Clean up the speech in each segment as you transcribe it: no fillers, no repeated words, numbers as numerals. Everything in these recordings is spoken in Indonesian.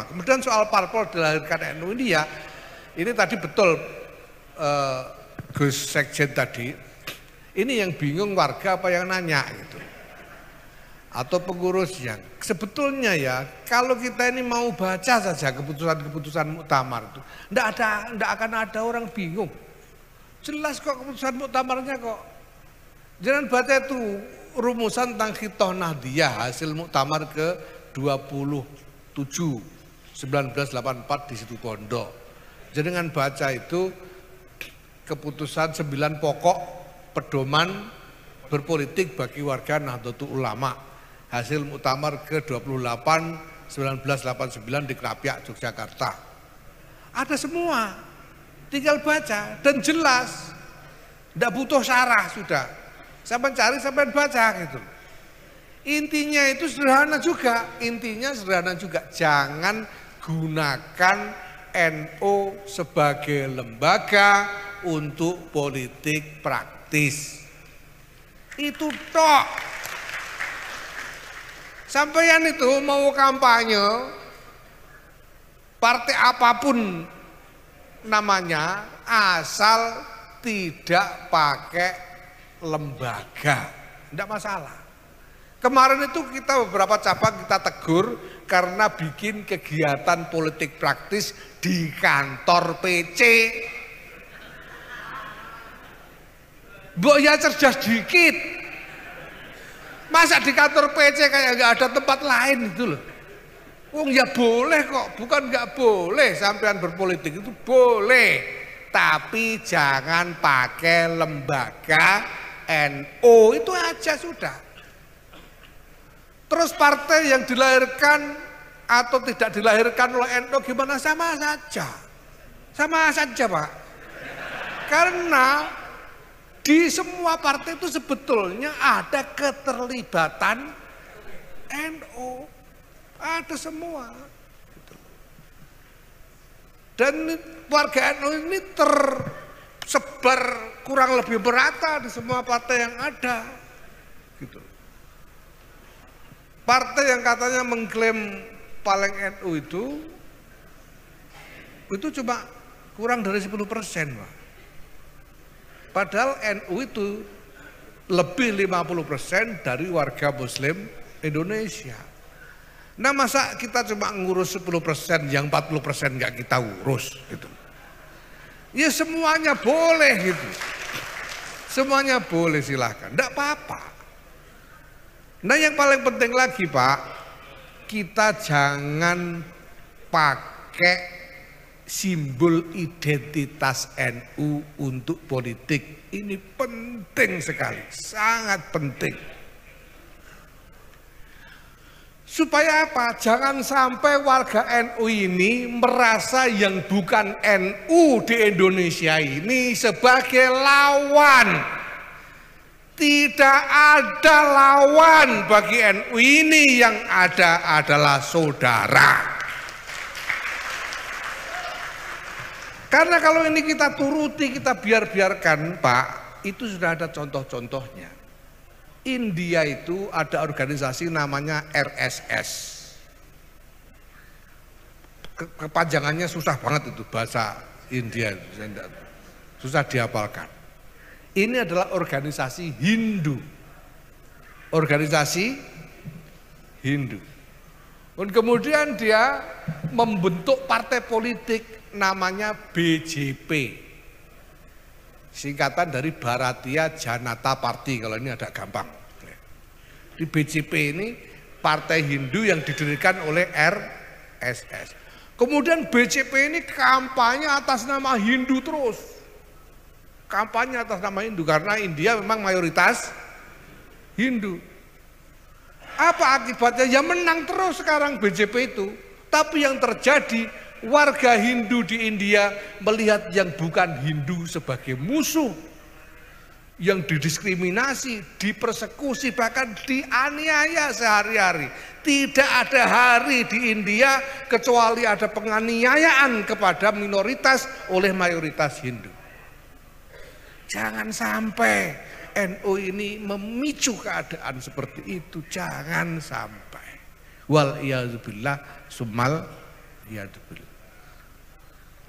Kemudian soal parpol dilahirkan NU ini ya, ini tadi betul Gus Sekjen tadi, ini yang bingung warga apa yang nanya gitu, atau pengurusnya. Sebetulnya ya, kalau kita ini mau baca saja keputusan-keputusan muktamar itu, ndak akan ada orang bingung. Jelas kok keputusan muktamarnya kok. Jangan baca itu rumusan tentang Khitoh Nahdiyah hasil muktamar ke 27 1984 di situ Pondok. Jangan baca itu keputusan 9 pokok pedoman berpolitik bagi warga Nahdlatul Ulama hasil muktamar ke 28 1989 di Krapyak, Yogyakarta. Ada semua, tinggal baca dan jelas, tidak butuh syarah sudah. Sampai cari, sampai baca gitu. Intinya itu sederhana juga, jangan gunakan NU sebagai lembaga untuk politik praktis. Itu tok. Sampeyan itu mau kampanye partai apapun namanya, asal tidak pakai lembaga, tidak masalah. Kemarin itu kita beberapa cabang kita tegur karena bikin kegiatan politik praktis di kantor PC. Mbok ya cerdas dikit. Masa di kantor PC kayak nggak ada tempat lain itu loh. Wong ya boleh kok, bukan nggak boleh sampean berpolitik itu boleh, tapi jangan pakai lembaga NU itu aja sudah. Terus partai yang dilahirkan atau tidak dilahirkan oleh NU gimana, sama saja Pak. Karena di semua partai itu sebetulnya ada keterlibatan NU, ada semua. Dan warga NU ini tersebar kurang lebih merata di semua partai yang ada. Gitu. Partai yang katanya mengklaim paling NU itu cuma kurang dari 10%, Pak. Padahal NU itu lebih 50% dari warga Muslim Indonesia. Nah masa kita cuma ngurus 10%, yang 40% nggak kita urus gitu. Ya semuanya boleh gitu. Semuanya boleh, silahkan, enggak apa-apa. Nah yang paling penting lagi Pak, kita jangan pakai simbol identitas NU untuk politik. Ini penting sekali, sangat penting. Supaya apa? Jangan sampai warga NU ini merasa yang bukan NU di Indonesia ini sebagai lawan. Tidak ada lawan bagi NU ini, yang ada adalah saudara. Karena kalau ini kita turuti, kita biarkan Pak, itu sudah ada contoh-contohnya. India itu ada organisasi namanya RSS. Kepanjangannya susah banget itu, bahasa India susah dihafalkan. Ini adalah organisasi Hindu. Organisasi Hindu. Dan kemudian dia membentuk partai politik namanya BJP. Singkatan dari Bharatiya Janata Party, kalau ini agak gampang. Di BJP ini partai Hindu yang didirikan oleh RSS. Kemudian BJP ini kampanye atas nama Hindu terus. Kampanye atas nama Hindu karena India memang mayoritas Hindu. Apa akibatnya? Ya menang terus sekarang BJP itu. Tapi yang terjadi, warga Hindu di India melihat yang bukan Hindu sebagai musuh, yang didiskriminasi, dipersekusi, bahkan dianiaya sehari-hari. Tidak ada hari di India kecuali ada penganiayaan kepada minoritas oleh mayoritas Hindu. Jangan sampai NU ini memicu keadaan seperti itu, jangan sampai. Wal iyadzubillah summal Ya,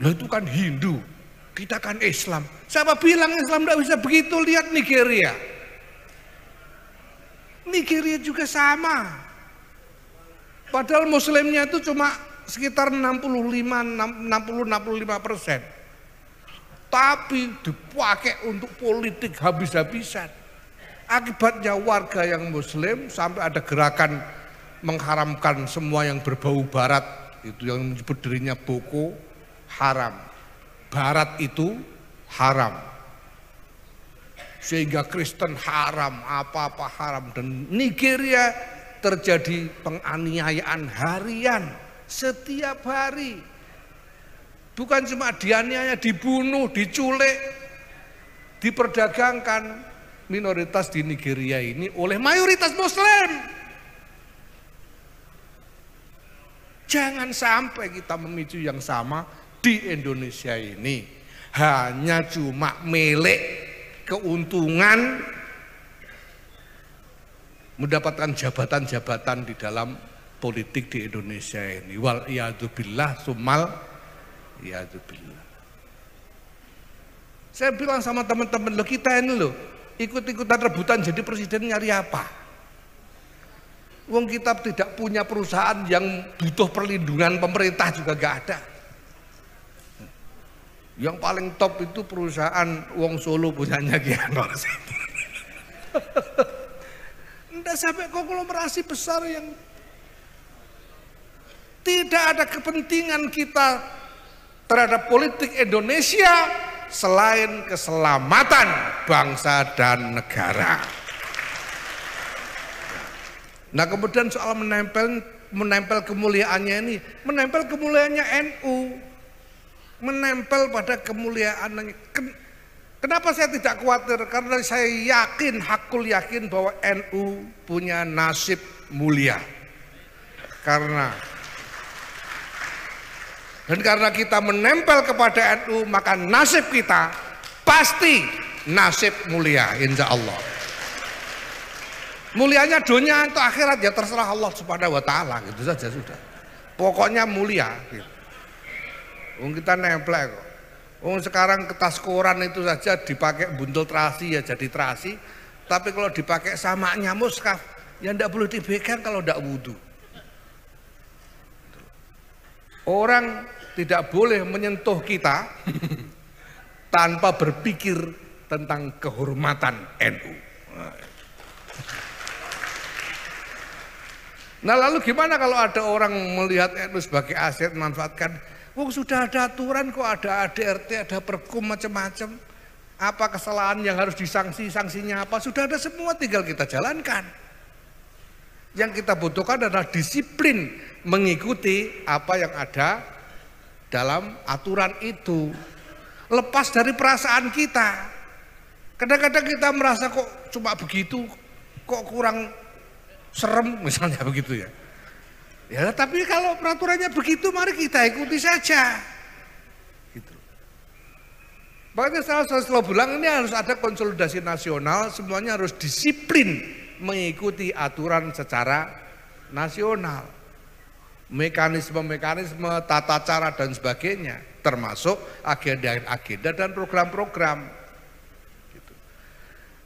loh itu kan Hindu, kita kan Islam. Siapa bilang Islam tidak bisa begitu? Lihat Nigeria. Nigeria juga sama. Padahal muslimnya itu cuma sekitar 65%. Tapi dipakai untuk politik habis-habisan. Akibatnya warga yang muslim sampai ada gerakan mengharamkan semua yang berbau barat, itu yang menyebut dirinya Boko Haram. Barat itu haram. Sehingga Kristen haram, apa-apa haram. Dan Nigeria terjadi penganiayaan harian setiap hari. Bukan cuma dianiaya, dibunuh, diculik, diperdagangkan minoritas di Nigeria ini oleh mayoritas muslim. Jangan sampai kita memicu yang sama di Indonesia ini. Hanya cuma milik keuntungan, mendapatkan jabatan-jabatan di dalam politik di Indonesia ini. Wal iyadzubillah summal iyadzubillah. Saya bilang sama teman-teman, lo kita ini lo ikut-ikutan rebutan jadi presiden nyari apa? Wong kita tidak punya perusahaan yang butuh perlindungan pemerintah juga gak ada. Yang paling top itu perusahaan Wong Solo punyanya Ki Anwar. Enggak sampai konglomerasi besar yang tidak ada kepentingan kita terhadap politik Indonesia selain keselamatan bangsa dan negara. Nah kemudian soal menempel kemuliaannya ini, menempel kemuliaannya NU, menempel pada kemuliaan. Kenapa saya tidak khawatir? Karena saya yakin, hakul yakin bahwa NU punya nasib mulia. Karena kita menempel kepada NU, maka nasib kita pasti nasib mulia, insya Allah. Mulianya dunia atau akhirat ya terserah Allah Subhanahu wa taala, gitu saja sudah. Pokoknya mulia gitu. Kita nempel kok. Sekarang kertas koran itu saja dipakai buntul terasi ya jadi terasi, tapi kalau dipakai samaknya muskaf ya ndak boleh dipegang kalau ndak wudu. Orang tidak boleh menyentuh kita tanpa berpikir tentang kehormatan NU. Nah lalu gimana kalau ada orang melihat NU sebagai aset memanfaatkan? Sudah ada aturan kok, ada ADRT, ada perkum macam-macam. Apa kesalahan yang harus disanksi, sanksinya apa? Sudah ada semua, tinggal kita jalankan. Yang kita butuhkan adalah disiplin mengikuti apa yang ada dalam aturan itu. Lepas dari perasaan kita. Kadang-kadang kita merasa kok cuma begitu, kok kurang serem misalnya begitu ya. Ya tapi kalau peraturannya begitu mari kita ikuti saja. Gitu. Makanya saya selalu bilang ini harus ada konsolidasi nasional, semuanya harus disiplin mengikuti aturan secara nasional. Mekanisme-mekanisme, tata cara dan sebagainya, termasuk agenda-agenda dan program-program. Gitu.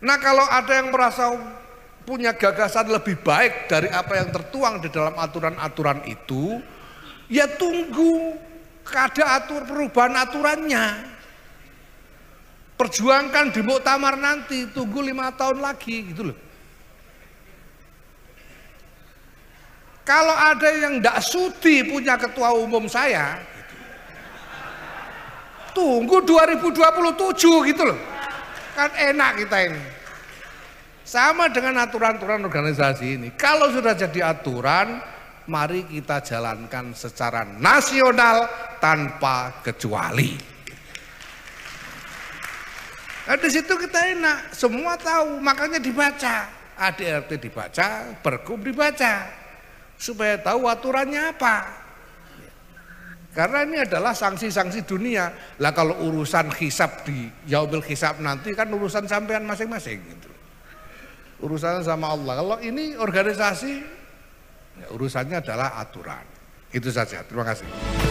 Nah kalau ada yang merasa punya gagasan lebih baik dari apa yang tertuang di dalam aturan-aturan itu, ya tunggu ada perubahan aturannya. Perjuangkan di muktamar nanti, tunggu 5 tahun lagi gitu loh. Kalau ada yang tidak sudi punya ketua umum saya, tunggu 2027 gitu loh. Kan enak kita ini. Sama dengan aturan-aturan organisasi ini. Kalau sudah jadi aturan, mari kita jalankan secara nasional tanpa kecuali. Nah, di situ kita enak, semua tahu, makanya dibaca. ADRT dibaca, pergub dibaca, supaya tahu aturannya apa. Karena ini adalah sanksi-sanksi dunia. Lah kalau urusan hisab di yaumil hisab nanti kan urusan sampean masing-masing gitu. Urusannya sama Allah. Kalau ini organisasi, ya urusannya adalah aturan. Itu saja, terima kasih.